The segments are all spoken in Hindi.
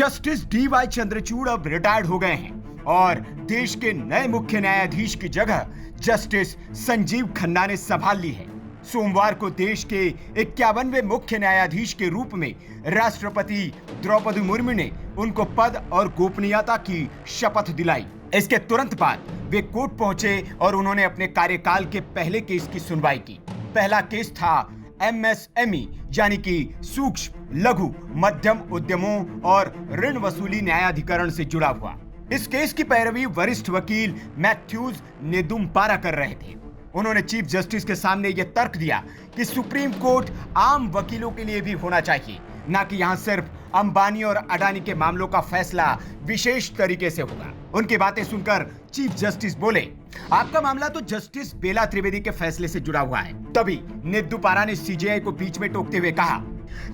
Justice D.Y.. चंद्रचूड़ अब रिटायर्ड हो गए हैं और देश के नए मुख्य न्यायाधीश की जगह जस्टिस संजीव खन्ना ने संभाल ली है। सोमवार को देश के 51वें मुख्य न्यायाधीश के रूप में राष्ट्रपति द्रौपदी मुर्मू ने उनको पद और गोपनीयता की शपथ दिलाई। इसके तुरंत बाद वे कोर्ट पहुंचे और उन्होंने अपने कार्यकाल के पहले केस की सुनवाई की। पहला केस था एमएसएमई यानी कि सूक्ष्म, लघु, मध्यम उद्यमों और ऋण वसूली न्यायाधिकरण से जुड़ा हुआ। इस केस की पैरवी वरिष्ठ वकील मैथ्यूज नेदुम्पारा कर रहे थे। उन्होंने चीफ जस्टिस के सामने यह तर्क दिया कि सुप्रीम कोर्ट आम वकीलों के लिए भी होना चाहिए, न कि यहां सिर्फ अंबानी और अडानी के मामलों का फैसला विशेष तरीके से होगा। उनकी बातें सुनकर चीफ जस्टिस बोले, आपका मामला तो जस्टिस बेला त्रिवेदी के फैसले से जुड़ा हुआ है। तभी नेदुम्पारा ने सीजेआई को बीच में टोकते हुए कहा,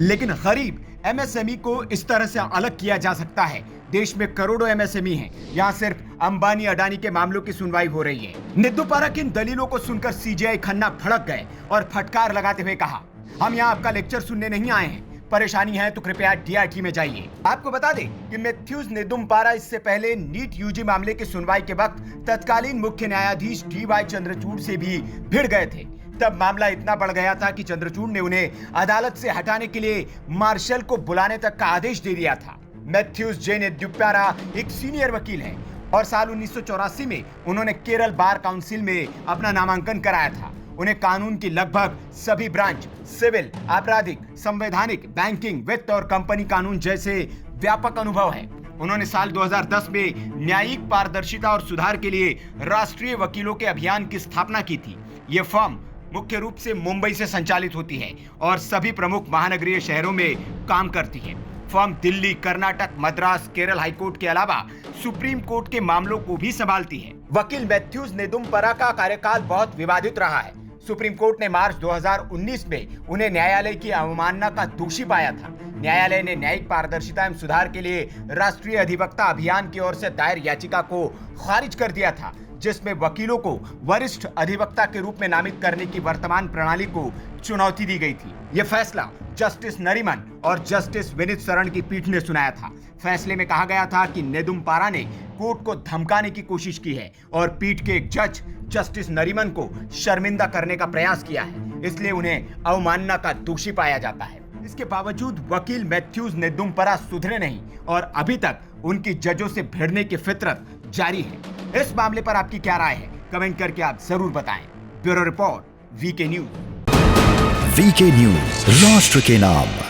लेकिन गरीब एमएसएमई को इस तरह से अलग किया जा सकता है। देश में करोड़ों एमएसएमई हैं, यहाँ सिर्फ अंबानी अडानी के मामलों की सुनवाई हो रही है। नेदुम्पारा की इन दलीलों को सुनकर सीजेआई खन्ना भड़क गए और फटकार लगाते हुए कहा, हम यहाँ आपका लेक्चर सुनने नहीं आए हैं, परेशानी है तो कृपया डीआरटी में जाइए। आपको बता दें कि मैथ्यूज नेदुम्पारा इससे पहले नीट यूजी मामले की सुनवाई के वक्त तत्कालीन मुख्य न्यायाधीश डी.वाई. चंद्रचूड़ से भी भिड़ गए थे। तब मामला इतना बढ़ गया था कि चंद्रचूड़ ने उन्हें अदालत से हटाने के लिए मार्शल को बुलाने तक का आदेश दे दिया था। मैथ्यूज जे नेदुम्पारा एक सीनियर वकील हैं और साल 1984 में उन्होंने केरल बार काउंसिल में अपना नामांकन कराया था। उन्हें कानून की लगभग सभी ब्रांच, सिविल, आपराधिक, संवैधानिक, बैंकिंग, वित्त और कंपनी कानून जैसे व्यापक अनुभव है। उन्होंने साल 2010 में न्यायिक पारदर्शिता और सुधार के लिए राष्ट्रीय वकीलों के अभियान की स्थापना की थी। ये फर्म मुख्य रूप से मुंबई से संचालित होती है और सभी प्रमुख महानगरीय शहरों में काम करती है। फर्म दिल्ली, कर्नाटक, मद्रास, केरल हाईकोर्ट के अलावा सुप्रीम कोर्ट के मामलों को भी संभालती है। वकील मैथ्यूज नेदुम्पारा का कार्यकाल बहुत विवादित रहा है। सुप्रीम कोर्ट ने मार्च 2019 में उन्हें न्यायालय की अवमानना का दोषी पाया था। न्यायालय ने न्यायिक पारदर्शिता एवं सुधार के लिए राष्ट्रीय अधिवक्ता अभियान की ओर से दायर याचिका को खारिज कर दिया था, जिसमें वकीलों को वरिष्ठ अधिवक्ता के रूप में नामित करने की वर्तमान प्रणाली को चुनौती दी गई थी। यह फैसला जस्टिस नरीमन और जस्टिस विनीत शरण की पीठ ने सुनाया था। फैसले में कहा गया था कि नेदुम्पारा ने कोर्ट को धमकाने की कोशिश की है और पीठ के एक जज जस्टिस नरीमन को शर्मिंदा करने का प्रयास किया है, इसलिए उन्हें अवमानना का दोषी पाया जाता है। इसके बावजूद वकील मैथ्यूज नेदुम्पारा सुधरे नहीं और अभी तक उनकी जजों से भिड़ने की फितरत जारी है। इस मामले पर आपकी क्या राय है? कमेंट करके आप जरूर बताएं। Bureau report, VK news. VK news, राष्ट्र के नाम।